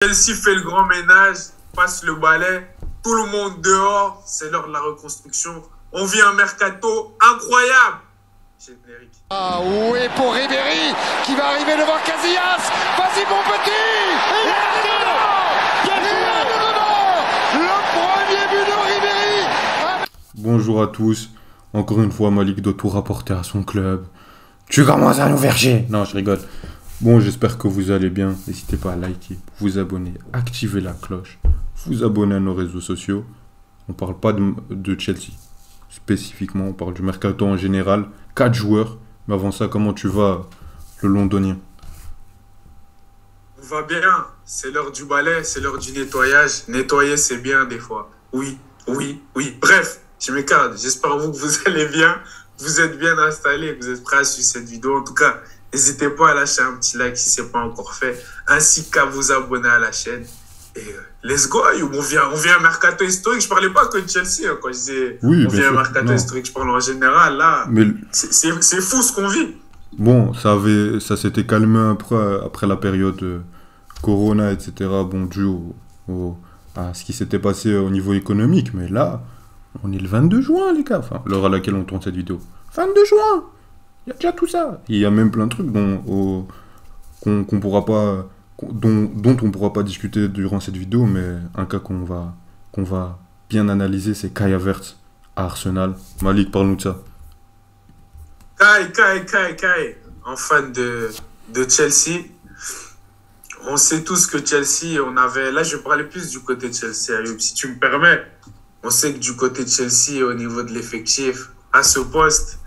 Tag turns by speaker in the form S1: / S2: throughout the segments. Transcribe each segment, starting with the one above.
S1: Chelsea fait le grand ménage, passe le balai, tout le monde dehors, c'est l'heure de la reconstruction. On vit un mercato incroyable. Générique.
S2: Ah oui, pour Ribéry qui va arriver devant Casillas. Vas-y mon petit. Il est le premier but de Ribéry.
S3: Bonjour à tous. Encore une fois, Malik doit tout rapporter à son club. Tu commences à nous verger. Non, je rigole. Bon, j'espère que vous allez bien. N'hésitez pas à liker, vous abonner, activer la cloche, vous abonner à nos réseaux sociaux. On parle pas de Chelsea spécifiquement, on parle du mercato en général. 4 joueurs. Mais avant ça, comment tu vas, le londonien?
S1: On va bien. C'est l'heure du balai, c'est l'heure du nettoyage. Nettoyer, c'est bien des fois. Oui. Bref, je m'écarte. J'espère que vous allez bien. Vous êtes bien installés, vous êtes prêts à suivre cette vidéo. En tout cas, n'hésitez pas à lâcher un petit like si ce n'est pas encore fait, ainsi qu'à vous abonner à la chaîne. Et let's go, on vient un mercato historique. Je ne parlais pas que de Chelsea quand je disais on vient un mercato historique. Je parle en général, là. Mais c'est fou ce qu'on vit.
S3: Bon, ça s'était calmé après la période Corona, etc. Bon, dû à ce qui s'était passé au niveau économique. Mais là, on est le 22 juin, les gars. Enfin, l'heure à laquelle on tourne cette vidéo. 22 juin! Il y a déjà tout ça. Il y a même plein de trucs dont on pourra pas discuter durant cette vidéo, mais un cas qu'on va bien analyser, c'est Kai Havertz à Arsenal. Malik, parle-nous de ça.
S1: Kai, en fan de Chelsea. On sait tous que Chelsea, là je vais parler plus du côté de Chelsea, Ayoub, si tu me permets. On sait que du côté de Chelsea, au niveau de l'effectif, à ce poste,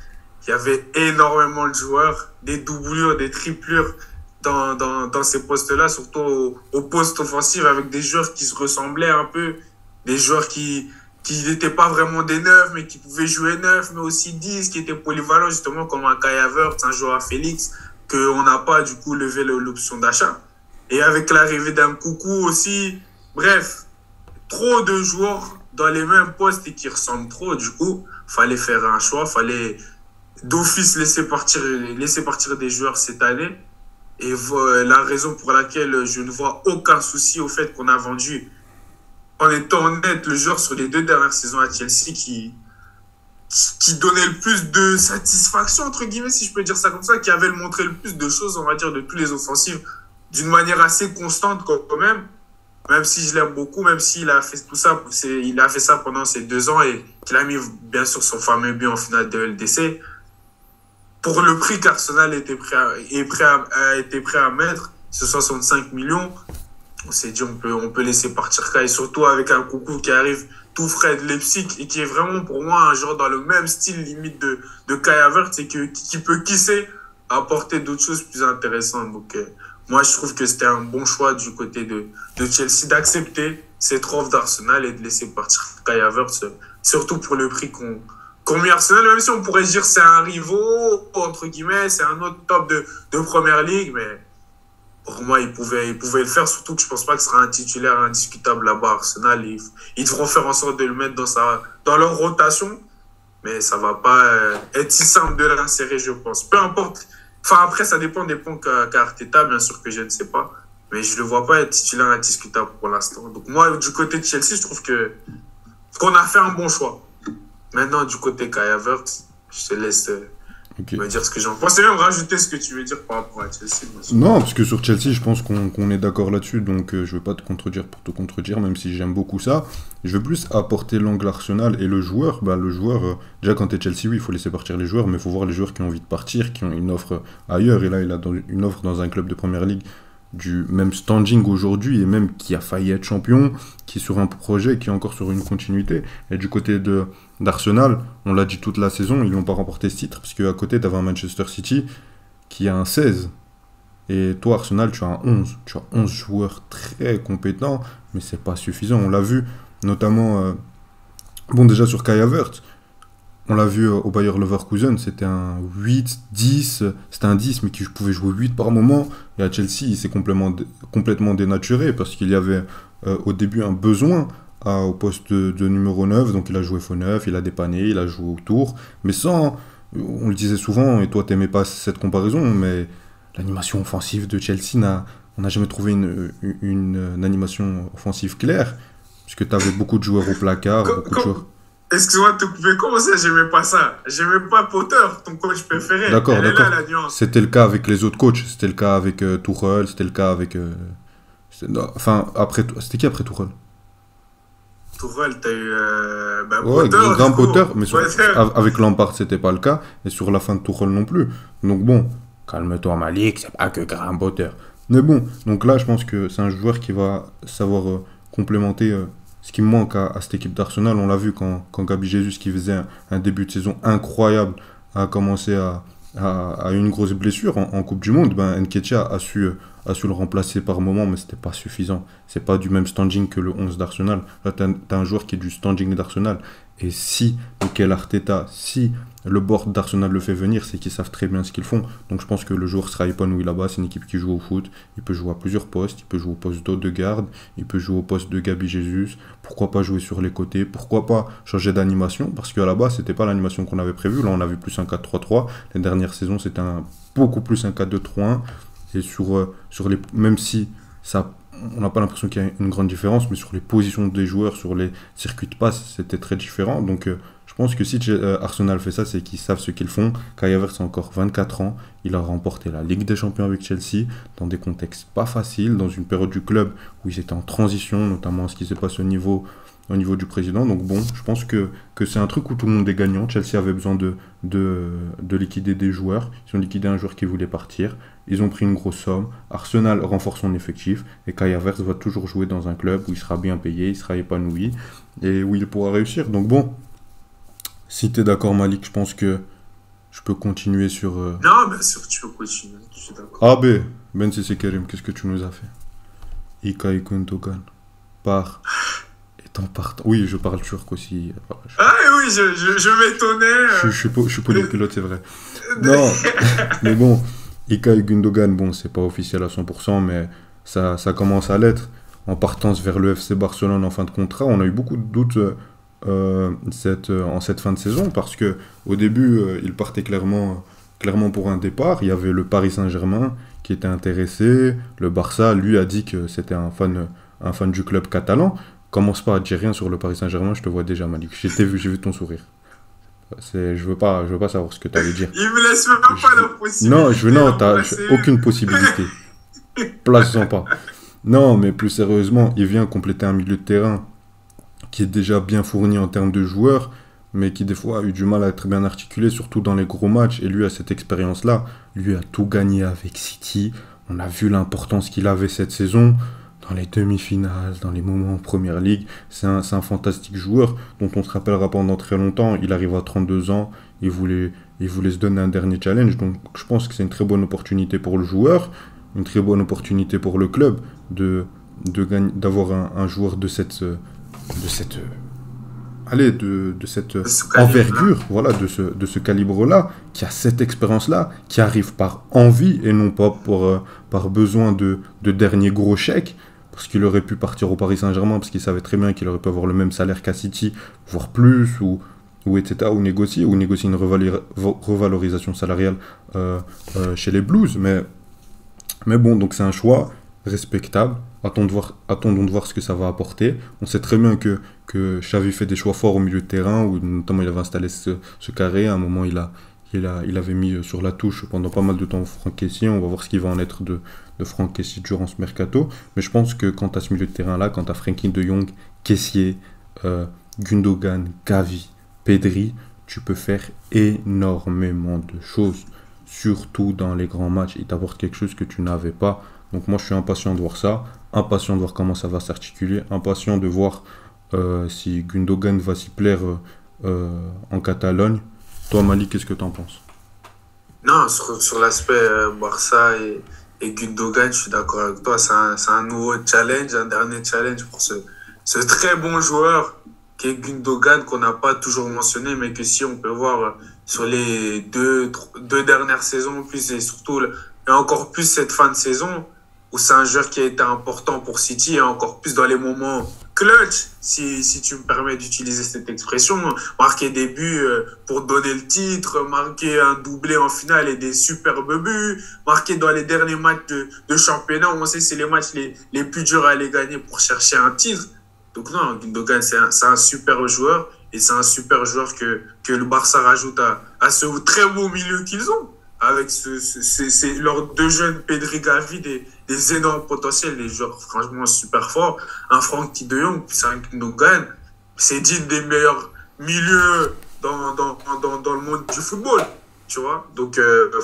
S1: il y avait énormément de joueurs, des doublures, des triplures dans ces postes-là, surtout au poste offensif, avec des joueurs qui se ressemblaient un peu, des joueurs qui n'étaient pas vraiment des neufs, mais qui pouvaient jouer neuf, mais aussi 10, qui étaient polyvalents, justement, comme un Kai Havertz, un joueur Félix, qu'on n'a pas, du coup, levé l'option d'achat. Et avec l'arrivée d'un Coucou aussi, bref, trop de joueurs dans les mêmes postes et qui ressemblent trop, du coup, fallait faire un choix, fallait d'office laisser partir des joueurs cette année. Et la raison pour laquelle je ne vois aucun souci au fait qu'on a vendu, en étant honnête, le joueur sur les 2 dernières saisons à Chelsea qui donnait le plus de satisfaction, entre guillemets, si je peux dire ça comme ça, qui avait montré le plus de choses, on va dire, de tous les offensifs, d'une manière assez constante quand même. Même si je l'aime beaucoup, même s'il a fait tout ça, il a fait ça pendant ces 2 ans et qu'il a mis bien sûr son fameux but en finale de LDC. Pour le prix qu'Arsenal était prêt à mettre, ce 65 millions, on s'est dit on peut laisser partir Kai, surtout avec un Coucou qui arrive tout frais de Leipzig et qui est vraiment pour moi un joueur dans le même style limite de Kai Havertz et qui peut, qui sait, apporter d'autres choses plus intéressantes. Donc moi je trouve que c'était un bon choix du côté de Chelsea d'accepter cette offre d'Arsenal et de laisser partir Kai Havertz, surtout pour le prix qu'on mis Arsenal, même si on pourrait dire c'est un rivaux, entre guillemets, c'est un autre top de Première Ligue, mais pour moi, il pouvait le faire, surtout que je pense pas que ce sera un titulaire indiscutable là-bas à Arsenal. Ils devront faire en sorte de le mettre dans leur rotation, mais ça va pas être si simple de l'insérer, je pense. Peu importe. Enfin, après, ça dépend des points qu'a Arteta, bien sûr que je ne sais pas, mais je le vois pas être titulaire indiscutable pour l'instant. Donc moi, du côté de Chelsea, je trouve qu'on a fait un bon choix. Maintenant, du côté Kai Havertz, je te laisse me dire ce que j'en pense. Et même rajouter ce que tu veux dire par rapport à Chelsea.
S3: Non, parce que sur Chelsea, je pense qu'on est d'accord là-dessus, donc je ne veux pas te contredire pour te contredire, même si j'aime beaucoup ça. Je veux plus apporter l'angle Arsenal et le joueur. Déjà quand tu es Chelsea, oui, il faut laisser partir les joueurs, mais il faut voir les joueurs qui ont envie de partir, qui ont une offre ailleurs. Et là, il a une offre dans un club de Première Ligue du même standing aujourd'hui et même qui a failli être champion, qui est sur un projet, qui est encore sur une continuité. Et du côté d'Arsenal, on l'a dit toute la saison, ils n'ont pas remporté ce titre, parce qu'à côté, tu avais un Manchester City qui a un 16. Et toi, Arsenal, tu as un 11. Tu as 11 joueurs très compétents, mais c'est pas suffisant. On l'a vu, notamment, déjà sur Kai Havertz, on l'a vu au Bayer Leverkusen, c'était un 8, 10, c'était un 10, mais qui pouvait jouer 8 par moment. Et à Chelsea, il s'est complètement dénaturé, parce qu'il y avait au début un besoin au poste de numéro 9, donc il a joué faux 9, il a dépanné, il a joué autour, mais sans, on le disait souvent, et toi t'aimais pas cette comparaison, mais l'animation offensive de Chelsea on n'a jamais trouvé une animation offensive claire, puisque tu avais beaucoup de joueurs au placard, beaucoup de joueurs...
S1: Excuse-moi de te couper, comment ça, j'aimais pas ça? J'aimais pas Potter, ton coach préféré.
S3: D'accord,
S1: Elle est
S3: d'accord.
S1: là, la nuance.
S3: C'était le cas avec les autres coachs. C'était le cas avec Tuchel, c'était le cas avec... non, enfin, après... C'était qui après Tuchel?
S1: Tuchel, t'as eu
S3: Ouais,
S1: Potter,
S3: Graham
S1: du coup.
S3: Potter, mais
S1: Potter.
S3: avec Lampard, c'était pas le cas. Et sur la fin de Tuchel non plus. Donc bon, calme-toi Malik, c'est pas que Graham Potter. Mais bon, donc là, je pense que c'est un joueur qui va savoir complémenter ce qui me manque à cette équipe d'Arsenal. On l'a vu quand Gabi Jesus, qui faisait un début de saison incroyable, a commencé à une grosse blessure en Coupe du Monde. Ben, Nketiah a su le remplacer par moment, mais c'était pas suffisant. C'est pas du même standing que le 11 d'Arsenal. Là, t'as un joueur qui est du standing d'Arsenal. Et si Mikel Arteta, si le board d'Arsenal le fait venir, c'est qu'ils savent très bien ce qu'ils font. Donc je pense que le joueur sera épanoui là-bas. C'est une équipe qui joue au foot. Il peut jouer à plusieurs postes. Il peut jouer au poste de garde. Il peut jouer au poste de Gabi Jesus. Pourquoi pas jouer sur les côtés? Pourquoi pas changer d'animation? Parce qu'à la base, c'était pas l'animation qu'on avait prévue. Là, on a vu plus un 4-3-3. Les dernières saisons, c'était beaucoup plus un 4-2-3-1. Et sur les... Même si ça... On n'a pas l'impression qu'il y a une grande différence, mais sur les positions des joueurs, sur les circuits de passe, c'était très différent. Donc je pense que si Arsenal fait ça, c'est qu'ils savent ce qu'ils font. Kai Havertz a encore 24 ans. Il a remporté la Ligue des Champions avec Chelsea, dans des contextes pas faciles, dans une période du club où ils étaient en transition, notamment ce qui s'est passé au niveau du président. Donc bon, je pense que c'est un truc où tout le monde est gagnant. Chelsea avait besoin de liquider des joueurs. Ils ont liquidé un joueur qui voulait partir. Ils ont pris une grosse somme. Arsenal renforce son effectif. Et Kai Havertz va toujours jouer dans un club où il sera bien payé, il sera épanoui et où il pourra réussir. Donc bon, si tu es d'accord Malik, je pense que je peux continuer sur...
S1: Non, bien sûr, tu peux continuer. Je suis d'accord.
S3: AB, Ben Sissé Kerim, qu'est-ce que tu nous as fait? Ilkay Gundogan part... étant partant... Oui, je parle turc aussi. Voilà,
S1: Ah oui, je m'étonnais.
S3: je suis polypilote, c'est vrai. Non, mais bon... Ilkay Gundogan, bon, c'est pas officiel à 100%, mais ça commence à l'être. En partance vers le FC Barcelone en fin de contrat, on a eu beaucoup de doutes en cette fin de saison, parce que au début, il partait clairement pour un départ. Il y avait le Paris Saint-Germain qui était intéressé. Le Barça, lui, a dit que c'était un fan du club catalan. Commence pas à dire rien sur le Paris Saint-Germain, je te vois déjà, Malik. J'ai vu ton sourire. Je veux pas savoir ce que tu allais dire.
S1: Il me laisse même pas la possibilité.
S3: Non, t'as aucune possibilité. Place-en pas. Non, mais plus sérieusement, il vient compléter un milieu de terrain qui est déjà bien fourni en termes de joueurs, mais qui des fois a eu du mal à être bien articulé, surtout dans les gros matchs. Et lui a cette expérience-là. Lui a tout gagné avec City. On a vu l'importance qu'il avait cette saison. Dans les demi-finales, dans les moments en Première Ligue. C'est un fantastique joueur dont on se rappellera pendant très longtemps. Il arrive à 32 ans, il voulait se donner un dernier challenge. Donc je pense que c'est une très bonne opportunité pour le joueur, une très bonne opportunité pour le club d'avoir un joueur de cette envergure, voilà, de ce calibre-là, qui a cette expérience-là, qui arrive par envie et non pas par besoin de dernier gros chèque. Parce qu'il aurait pu partir au Paris Saint-Germain, parce qu'il savait très bien qu'il aurait pu avoir le même salaire qu'à City, voire plus, ou etc., ou négocier une revalorisation salariale chez les Blues. Mais bon, donc c'est un choix respectable. Attendons de voir ce que ça va apporter. On sait très bien que Xavi fait des choix forts au milieu de terrain, où notamment il avait installé ce carré. À un moment, il avait mis sur la touche pendant pas mal de temps Franck Kessié. On va voir ce qu'il va en être de Franck Kessié durant ce mercato. Mais je pense que quand tu as ce milieu de terrain-là, quand tu as Frenkie de Jong, Kessié, Gundogan, Gavi, Pedri, tu peux faire énormément de choses. Surtout dans les grands matchs. Il t'apporte quelque chose que tu n'avais pas. Donc moi, je suis impatient de voir ça. Impatient de voir comment ça va s'articuler. Impatient de voir si Gundogan va s'y plaire en Catalogne. Toi, Malik, qu'est-ce que tu en penses?
S1: Non, sur l'aspect Barça et Gundogan, je suis d'accord avec toi. C'est un nouveau challenge, un dernier challenge pour ce très bon joueur qui est Gundogan, qu'on n'a pas toujours mentionné, mais que si on peut voir sur les deux dernières saisons, plus et surtout, et encore plus cette fin de saison, où c'est un joueur qui a été important pour City, et encore plus dans les moments clutch, si tu me permets d'utiliser cette expression, marquer des buts pour donner le titre, marquer un doublé en finale et des superbes buts, marquer dans les derniers matchs de championnat, on sait que c'est les matchs les plus durs à aller gagner pour chercher un titre. Donc non, Gundogan, c'est un super joueur et c'est un super joueur que le Barça rajoute à ce très beau milieu qu'ils ont. Avec leurs deux jeunes, Pedri, Gavi, des énormes potentiels, des joueurs franchement super forts. Un Frenkie de Jong, puis un Gundogan, c'est digne des meilleurs milieux dans le monde du football, tu vois. Donc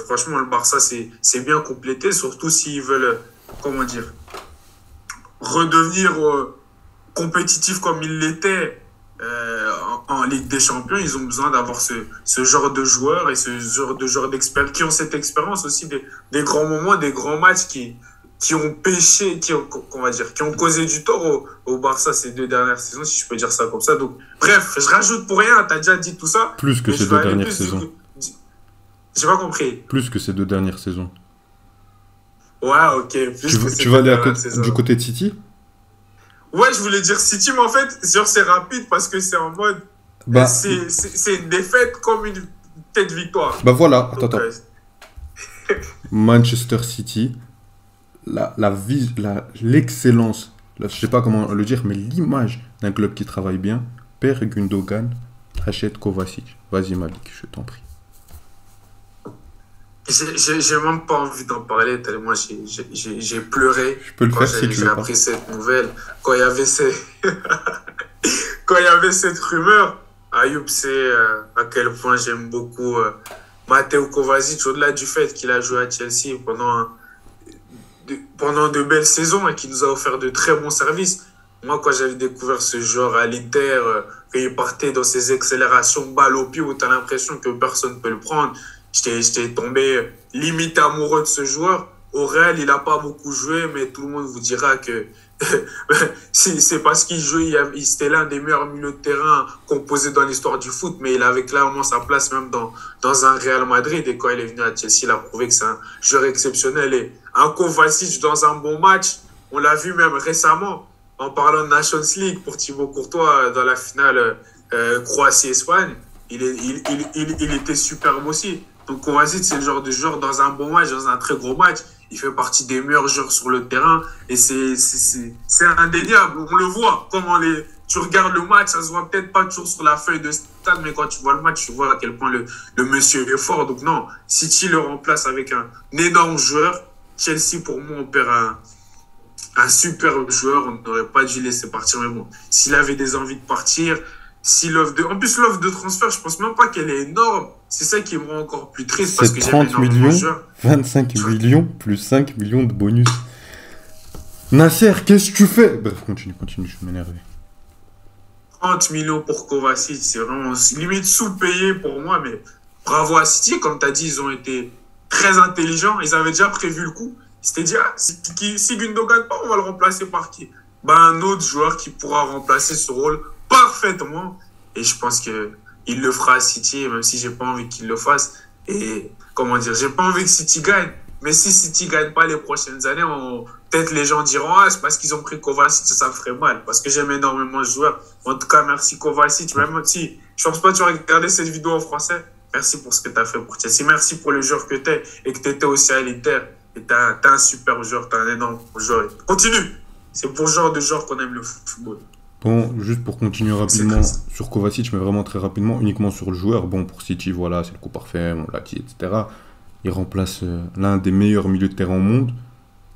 S1: franchement, le Barça, c'est bien complété, surtout s'ils veulent, comment dire, redevenir compétitifs comme ils l'étaient en Ligue des Champions. Ils ont besoin d'avoir ce genre de joueurs et ce genre de joueurs d'experts qui ont cette expérience aussi des grands moments, des grands matchs qui ont pêché, qui ont causé du tort au Barça ces 2 dernières saisons, si je peux dire ça comme ça. Donc, bref, je rajoute pour rien, t'as déjà dit tout ça.
S3: Plus que ces 2 dernières saisons.
S1: J'ai pas compris.
S3: Plus que ces 2 dernières saisons.
S1: Ouais, ok.
S3: Tu vas aller du côté de City?
S1: Ouais, je voulais dire City, mais en fait, c'est rapide parce que c'est en mode. C'est une défaite comme une tête victoire.
S3: Bah voilà, attends. Manchester City, l'excellence, je sais pas comment le dire, mais l'image d'un club qui travaille bien, perd Gundogan, achète Kovacic. Vas-y, Malik, je t'en prie.
S1: J'ai même pas envie d'en parler tellement j'ai pleuré.
S3: Je peux le faire si tu veux.
S1: J'ai appris cette nouvelle. Quand il y avait cette rumeur, Ayoub sait à quel point j'aime beaucoup Matteo Kovacic, au-delà du fait qu'il a joué à Chelsea pendant de belles saisons et qu'il nous a offert de très bons services. Moi, quand j'avais découvert ce joueur à l'Inter, quand il partait dans ses accélérations balle au pied où tu as l'impression que personne ne peut le prendre, j'étais tombé limite amoureux de ce joueur. Au Real, il n'a pas beaucoup joué, mais tout le monde vous dira que c'est parce qu'il jouait, c'était l'un des meilleurs milieux de terrain composés dans l'histoire du foot, mais il avait clairement sa place même dans un Real Madrid. Et quand il est venu à Chelsea, il a prouvé que c'est un joueur exceptionnel. Et un Kovacic dans un bon match, on l'a vu même récemment en parlant de Nations League pour Thibaut Courtois dans la finale Croatie-Espagne. Il était superbe aussi. Donc Kovacic, c'est le genre de joueur dans un bon match, dans un très gros match. Il fait partie des meilleurs joueurs sur le terrain et c'est indéniable. On le voit. Tu regardes le match, ça se voit peut-être pas toujours sur la feuille de stade, mais quand tu vois le match, tu vois à quel point le monsieur est fort. Donc non, City le remplace avec un énorme joueur. Chelsea, pour moi, on perd un superbe joueur. On n'aurait pas dû laisser partir. Mais bon, s'il avait des envies de partir, en plus, l'offre de transfert, je pense même pas qu'elle est énorme. C'est ça qui me rend encore plus triste parce que j'aime
S3: 30 millions, 25 millions, plus 5 millions de bonus. Nasser, qu'est-ce que tu fais? Bref, continue, je vais m'énerver.
S1: 30 millions pour Kovacic, c'est vraiment limite sous-payé pour moi, mais bravo à City. Comme tu as dit, ils ont été très intelligents. Ils avaient déjà prévu le coup. Ils s'étaient dit, si Gundogan part, on va le remplacer par qui? Un autre joueur qui pourra remplacer ce rôle parfaitement. Et je pense qu'il le fera à City, même si j'ai pas envie qu'il le fasse. Et comment dire, j'ai pas envie que City gagne. Mais si City gagne pas les prochaines années, peut-être les gens diront c'est parce qu'ils ont pris Kovacic, ça me ferait mal. Parce que j'aime énormément ce joueur. En tout cas, merci Kovacic. Même si je pense pas que tu vas regarder cette vidéo en français. Merci pour ce que tu as fait pour Chelsea. Merci pour le joueur que tu es et que tu étais aussi à l'Inter. Et tu as un super joueur, tu as un énorme joueur. Continue. C'est pour ce genre de joueur qu'on aime le football.
S3: Bon, juste pour continuer rapidement sur Kovacic, mais vraiment très rapidement, uniquement sur le joueur. Bon, pour City, voilà, c'est le coup parfait, on l'a dit, etc. Il remplace l'un des meilleurs milieux de terrain au monde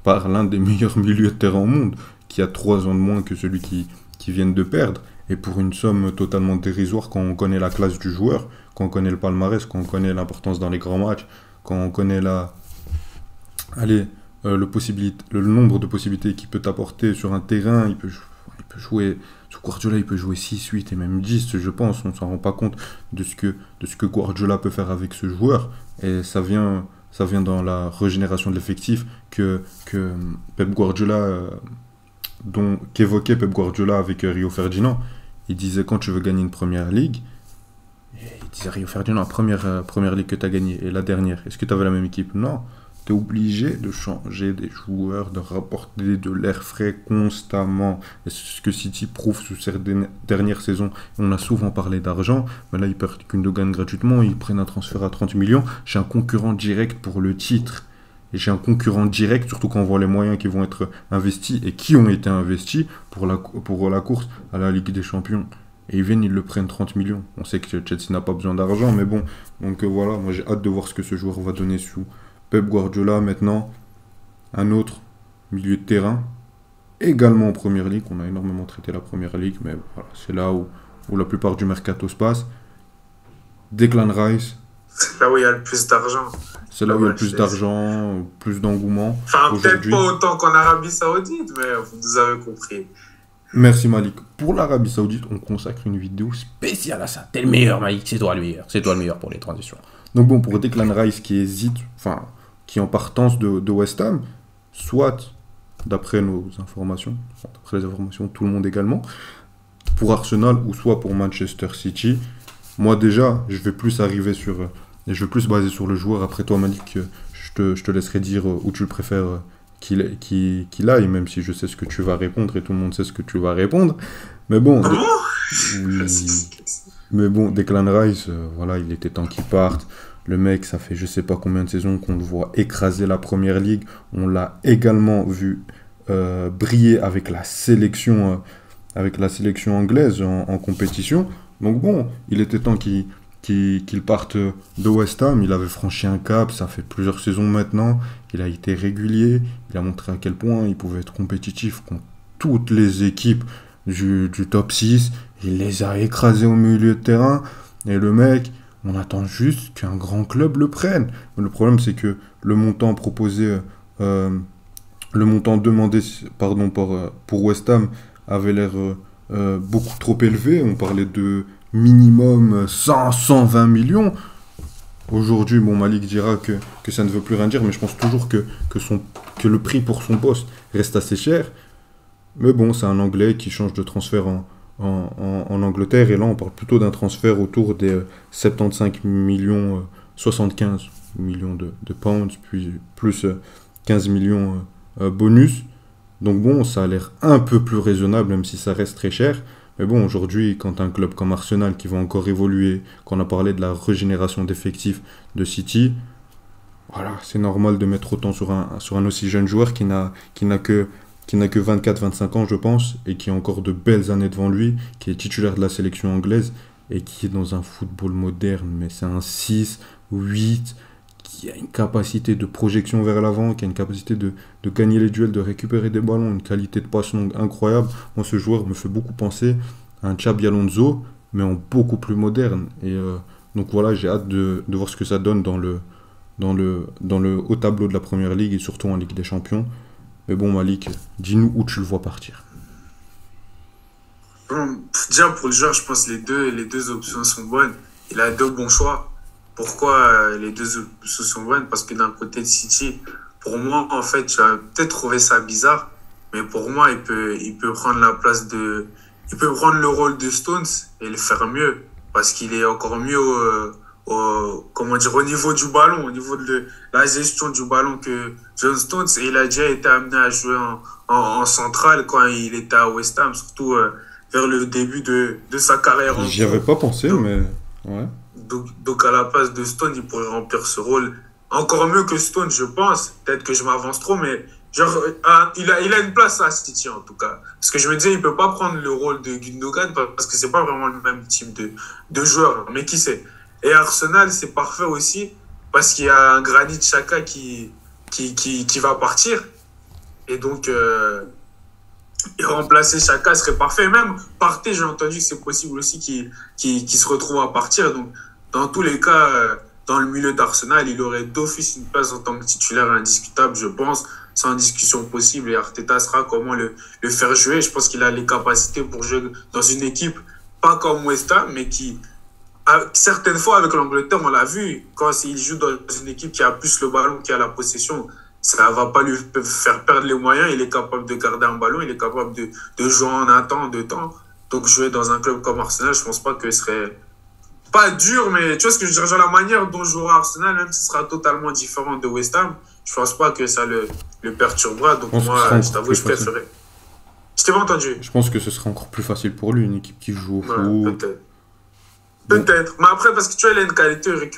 S3: par l'un des meilleurs milieux de terrain au monde, qui a 3 ans de moins que celui qui viennent de perdre. Et pour une somme totalement dérisoire quand on connaît la classe du joueur, quand on connaît le palmarès, quand on connaît l'importance dans les grands matchs, quand on connaît le nombre de possibilités qu'il peut apporter sur un terrain, il peut jouer, sous Guardiola, il peut jouer 6, 8 et même 10, je pense. On ne s'en rend pas compte de ce que Guardiola peut faire avec ce joueur. Et ça vient dans la régénération de l'effectif que Pep Guardiola, qu'évoquait Pep Guardiola avec Rio Ferdinand. Il disait, quand tu veux gagner une première ligue, il disait, Rio Ferdinand, première ligue que tu as gagnée et la dernière, est-ce que tu avais la même équipe? Non. tu es obligé de changer des joueurs, de rapporter de l'air frais constamment. Et c'est ce que City prouve sous ces dernières saisons. On a souvent parlé d'argent, mais là, ils perdent Gundogan gratuitement, ils prennent un transfert à 30 millions. J'ai un concurrent direct pour le titre. Et j'ai un concurrent direct, surtout quand on voit les moyens qui vont être investis et qui ont été investis pour la course à la Ligue des Champions. Et ils viennent, ils le prennent 30 millions. On sait que Chelsea n'a pas besoin d'argent, mais bon. Donc voilà, moi j'ai hâte de voir ce que ce joueur va donner sous Pep Guardiola. Maintenant, un autre milieu de terrain, également en Première Ligue. On a énormément traité la Première Ligue, mais voilà, c'est là où la plupart du mercato se passe. Declan Rice.
S1: C'est là où il y a le plus d'argent.
S3: C'est là où il y a le plus d'argent, plus d'engouement.
S1: Enfin, peut-être pas autant qu'en Arabie Saoudite, mais vous avez compris.
S3: Merci Malik. Pour l'Arabie Saoudite, on consacre une vidéo spéciale à ça.
S4: T'es le meilleur, Malik, c'est toi le meilleur. C'est toi le meilleur pour les transitions.
S3: Donc bon, pour Declan Rice qui hésite, enfin, qui est en partance de West Ham, soit, d'après nos informations, d'après les informations de tout le monde également, pour Arsenal ou soit pour Manchester City. Moi déjà, je vais plus baser sur le joueur. Après toi Malik, je te laisserai dire où tu le préfères qu'il aille, même si je sais ce que tu vas répondre et tout le monde sait ce que tu vas répondre. Mais bon, Declan Rice, voilà, il était temps qu'il parte. Le mec, ça fait je sais pas combien de saisons qu'on le voit écraser la Première Ligue. On l'a également vu briller avec la sélection anglaise en compétition. Donc bon, il était temps qu'il parte de West Ham. Il avait franchi un cap, ça fait plusieurs saisons maintenant. Il a été régulier, il a montré à quel point il pouvait être compétitif contre toutes les équipes du top 6. Il les a écrasés au milieu de terrain. Et le mec, on attend juste qu'un grand club le prenne. Mais le problème, c'est que le montant demandé pour West Ham avait l'air beaucoup trop élevé. On parlait de minimum 120 millions. Aujourd'hui, bon, Malik dira que ça ne veut plus rien dire, mais je pense toujours que le prix pour son poste reste assez cher. Mais bon, c'est un Anglais qui change de transfert en Angleterre, et là, on parle plutôt d'un transfert autour des 75 millions, 75 millions de pounds, puis plus 15 millions bonus. Donc bon, ça a l'air un peu plus raisonnable, même si ça reste très cher. Mais bon, aujourd'hui, quand un club comme Arsenal qui va encore évoluer, qu'on a parlé de la régénération d'effectifs de City, voilà, c'est normal de mettre autant sur un aussi jeune joueur qui n'a que 24-25 ans, je pense, et qui a encore de belles années devant lui, qui est titulaire de la sélection anglaise, et qui est dans un football moderne, mais c'est un 6, 8, qui a une capacité de projection vers l'avant, qui a une capacité de gagner les duels, de récupérer des ballons, une qualité de passe longue incroyable. Moi, ce joueur me fait beaucoup penser à un Xabi Alonso, mais en beaucoup plus moderne. Et donc voilà, j'ai hâte de voir ce que ça donne dans le haut tableau de la Première Ligue et surtout en Ligue des Champions. Mais bon, Malik, dis-nous où tu le vois partir.
S1: Bon, déjà, pour le joueur, je pense que les deux options sont bonnes. Il a deux bons choix. Pourquoi les deux options sont bonnes? Parce que d'un côté de City, pour moi, en fait, tu vas peut-être trouver ça bizarre, mais pour moi, il peut prendre la place il peut prendre le rôle de Stones et le faire mieux, parce qu'il est encore mieux au niveau du ballon, au niveau de la gestion du ballon que John Stones. Et il a déjà été amené à jouer en centrale quand il était à West Ham, surtout vers le début de sa carrière.
S3: J'y avais pas pensé, mais ouais.
S1: Donc, à la place de Stone, il pourrait remplir ce rôle encore mieux que Stone, je pense. Peut-être que je m'avance trop, mais genre, il a une place à City, en tout cas. Parce que je me disais, il peut pas prendre le rôle de Gundogan parce que c'est pas vraiment le même type de joueur. Mais qui sait? Et Arsenal, c'est parfait aussi parce qu'il y a un Granit Xhaka qui va partir. Et donc, et remplacer Xhaka serait parfait. Même Partey, j'ai entendu que c'est possible aussi qu'il se retrouve à partir. Donc, dans tous les cas, dans le milieu d'Arsenal, il aurait d'office une place en tant que titulaire indiscutable, je pense, sans discussion possible. Et Arteta sera comment le faire jouer. Je pense qu'il a les capacités pour jouer dans une équipe, pas comme West Ham, mais qui, certaines fois avec l'Angleterre, on l'a vu, quand il joue dans une équipe qui a plus le ballon, qui a la possession, ça ne va pas lui faire perdre les moyens. Il est capable de garder un ballon, il est capable de jouer en un temps, deux temps. Donc jouer dans un club comme Arsenal, je ne pense pas que ce serait pas dur, mais tu vois ce que je veux dire, genre la manière dont jouera Arsenal, même si ce sera totalement différent de West Ham, Je pense pas que ça le perturbera. Donc
S3: pense que ce
S1: moi,
S3: sera
S1: je
S3: encore
S1: t'avoue,
S3: plus
S1: je
S3: facile.
S1: préférais. Je t'ai pas entendu.
S3: Je pense que ce sera encore plus facile pour lui, une équipe qui joue au
S1: Ouais,
S3: foot.
S1: peut-être.
S3: Bon.
S1: Peut-être. Mais après, parce que tu vois, il a une qualité, il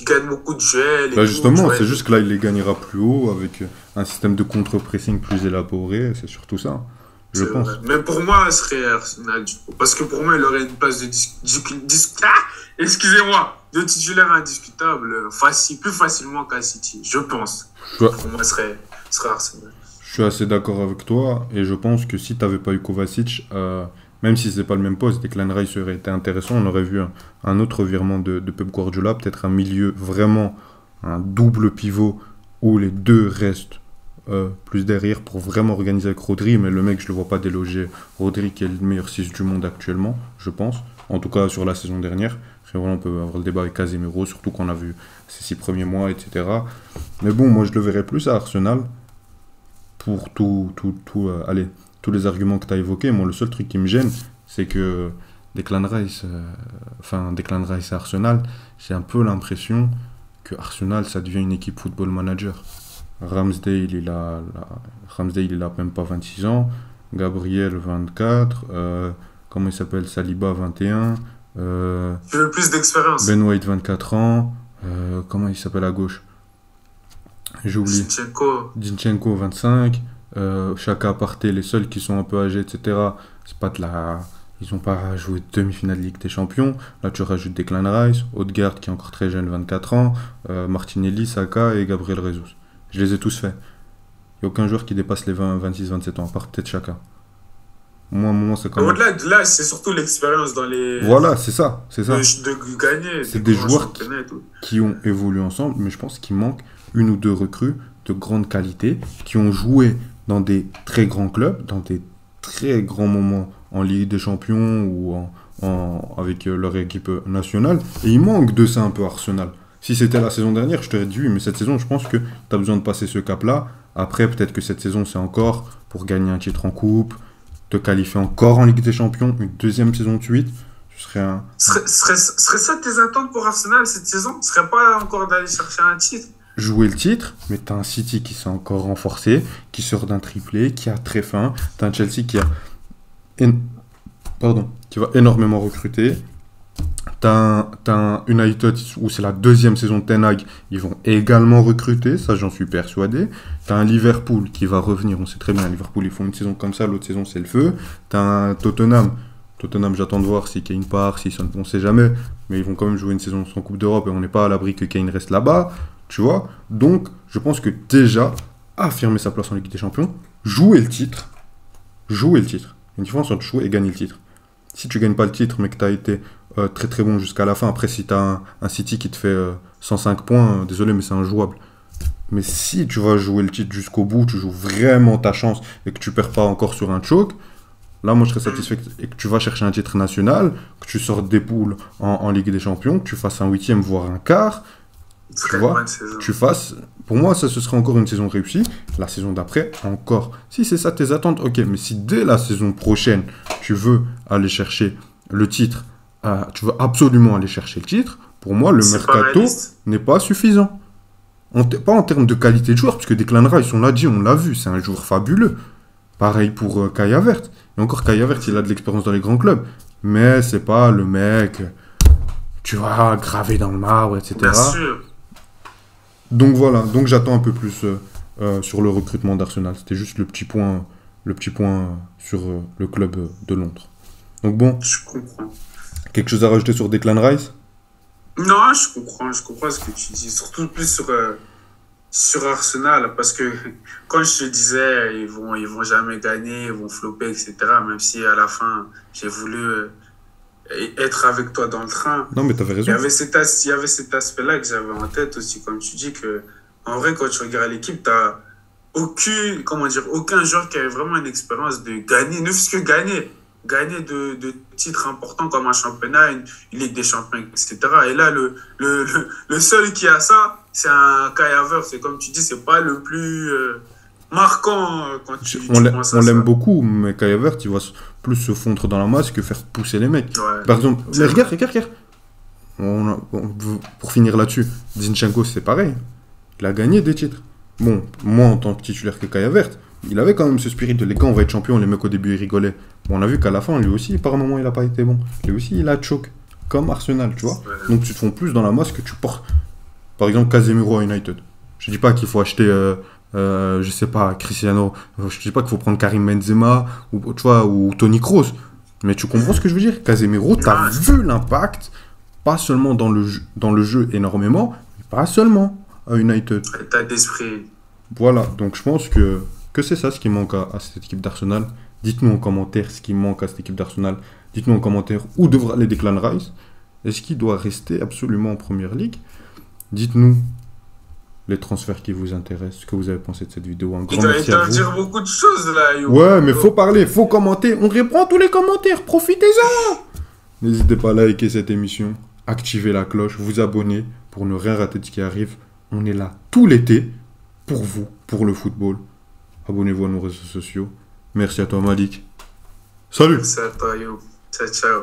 S1: gagne beaucoup de duels. Et
S3: Bah
S1: tout,
S3: justement,
S1: tu vois,
S3: c'est juste que là, il les gagnera plus haut avec un système de contre-pressing plus élaboré. C'est surtout ça, je
S1: c'est
S3: pense.
S1: vrai. Mais pour moi, ce serait Arsenal, du coup. Parce que pour moi, il aurait une place de excusez-moi, de titulaire indiscutable, plus facilement qu'à City, je pense.
S3: Ouais.
S1: Pour moi, ce serait Arsenal.
S3: Je suis assez d'accord avec toi et je pense que si tu n'avais pas eu Kovacic, même si c'est pas le même poste, Declan Rice aurait été intéressant, on aurait vu un autre virement de Pep Guardiola, peut-être un milieu vraiment, un double pivot où les deux restent plus derrière pour vraiment organiser avec Rodri, mais le mec, je le vois pas déloger Rodri qui est le meilleur 6 du monde actuellement, je pense, en tout cas sur la saison dernière. Après, voilà, on peut avoir le débat avec Casemiro, surtout qu'on a vu ses 6 premiers mois, etc. Mais bon, moi je le verrais plus à Arsenal pour allez, tous les arguments que tu as évoqués. Moi, le seul truc qui me gêne, c'est que Declan Rice à Arsenal, j'ai un peu l'impression que Arsenal, ça devient une équipe football manager. Ramsdale, il a même pas 26 ans. Gabriel, 24. Comment il s'appelle? Saliba, 21.
S1: Tu veux le plus d'expérience.
S3: Ben White, 24 ans. Comment il s'appelle à gauche? J'ai oublié. Zinchenko, 25. Chaka, Partey, les seuls qui sont un peu âgés, etc. C'est pas de la... Ils n'ont pas joué de demi-finale de Ligue des Champions. Là, tu rajoutes Declan Rice, Odegaard qui est encore très jeune, 24 ans, Martinelli, Saka et Gabriel Jesus. Je les ai tous faits. Il n'y a aucun joueur qui dépasse les 26-27 ans, à part peut-être Chaka. Moi, à un moment, c'est quand même...
S1: Au-delà de là, c'est surtout l'expérience dans les...
S3: Voilà, c'est ça.
S1: De gagner.
S3: C'est des joueurs qui ont évolué ensemble, mais je pense qu'il manque une ou deux recrues de grande qualité qui ont joué dans des très grands clubs, dans des très grands moments en Ligue des Champions ou avec leur équipe nationale. Et il manque de ça un peu Arsenal. Si c'était la saison dernière, je t'aurais dit oui, mais cette saison, je pense que tu as besoin de passer ce cap-là. Après, peut-être que cette saison, c'est encore pour gagner un titre en coupe, te qualifier encore en Ligue des Champions, une deuxième saison de suite. Ce serait un...
S1: Serait ça tes attentes pour Arsenal cette saison? Ce serait pas encore d'aller chercher un titre?
S3: Jouer le titre, mais t'as un City qui s'est encore renforcé, qui sort d'un triplé, qui a très faim. T'as un Chelsea qui va énormément recruter. T'as un United où c'est la deuxième saison de Ten Hag, ils vont également recruter, ça j'en suis persuadé. T'as un Liverpool qui va revenir, on sait très bien, Liverpool ils font une saison comme ça, l'autre saison c'est le feu. T'as un Tottenham, j'attends de voir si Kane part, on sait jamais, mais ils vont quand même jouer une saison sans Coupe d'Europe et on n'est pas à l'abri que Kane reste là-bas. Tu vois, donc je pense que déjà, affirmer sa place en Ligue des Champions, jouer le titre. Il y a une différence entre jouer et gagner le titre. Si tu gagnes pas le titre, mais que tu as été très très bon jusqu'à la fin, après si tu as un City qui te fait 105 points, désolé, mais c'est injouable. Mais si tu vas jouer le titre jusqu'au bout, tu joues vraiment ta chance et que tu perds pas encore sur un choke, là moi je serais satisfait et que tu vas chercher un titre national, que tu sortes des poules en Ligue des Champions, que tu fasses un huitième voire un quart. Tu vois, pour moi, ça ce serait encore une saison réussie. La saison d'après, encore. Si c'est ça tes attentes, ok. Mais si dès la saison prochaine, tu veux aller chercher le titre, tu veux absolument aller chercher le titre, pour moi, le mercato n'est pas suffisant. Pas en termes de qualité de joueur, parce que Declan Rice, on l'a dit, on l'a vu, c'est un joueur fabuleux. Pareil pour Kai Havertz. Et encore, Kai Havertz, il a de l'expérience dans les grands clubs. Mais c'est pas le mec, tu vois, gravé dans le marbre, etc.
S1: Bien sûr.
S3: Donc voilà, donc j'attends un peu plus sur le recrutement d'Arsenal. C'était juste le petit point sur le club de Londres. Donc bon,
S1: je comprends.
S3: Quelque chose à rajouter sur Declan Rice?
S1: Non, je comprends ce que tu dis. Surtout plus sur Arsenal, parce que quand je te disais, ils vont jamais gagner, ils vont flopper, etc. Même si à la fin, j'ai voulu... être avec toi dans le train.
S3: Non, mais t'avais raison.
S1: Il y avait cet aspect-là que j'avais en tête aussi, comme tu dis, que en vrai, quand tu regardes l'équipe, t'as aucun joueur qui avait vraiment une expérience de gagner, ne fût-ce que gagner de titres importants comme un championnat, une Ligue des Champions, etc. Et là, le seul qui a ça, c'est un Kai Havertz. C'est comme tu dis, c'est pas le plus marquant quand tu penses à ça.
S3: On l'aime beaucoup, mais Kai Havertz, il va plus se fondre dans la masse que faire pousser les mecs.
S1: Ouais.
S3: Par exemple, mais regarde. Pour finir là-dessus, Zinchenko, c'est pareil. Il a gagné des titres. bon, moi en tant que titulaire que Kaya Vert, il avait quand même ce spirit de les gars, on va être champion. Les mecs au début ils rigolaient. Bon, on a vu qu'à la fin, lui aussi, par moment, il a pas été bon. Lui aussi, il a choke. Comme Arsenal, tu vois. Donc tu te fonds plus dans la masse que tu portes. Par exemple, Casemiro à United. Je dis pas qu'il faut acheter, je sais pas, Cristiano. Je dis pas qu'il faut prendre Karim Benzema ou, tu vois, ou Toni Kroos. Mais tu comprends ce que je veux dire? Casemiro, t'as vu l'impact, pas seulement dans le jeu énormément, mais pas seulement à United.
S1: État d'esprit.
S3: Voilà, donc je pense que c'est ça ce qui manque à cette équipe d'Arsenal. Dites-nous en commentaire ce qui manque à cette équipe d'Arsenal. Dites-nous en commentaire où devra aller Declan Rice. Est-ce qu'il doit rester absolument en Première Ligue? Dites-nous les transferts qui vous intéressent, ce que vous avez pensé de cette vidéo. Un grand merci à
S1: Il doit
S3: vous.
S1: dire beaucoup de choses là. Yo.
S3: Ouais, mais faut parler, faut commenter. On répond à tous les commentaires, profitez-en. N'hésitez pas à liker cette émission, activer la cloche, vous abonner pour ne rien rater de ce qui arrive. On est là tout l'été pour vous, pour le football. Abonnez-vous à nos réseaux sociaux. Merci à toi Malik. Salut.
S1: Merci à toi, yo. Ciao, ciao.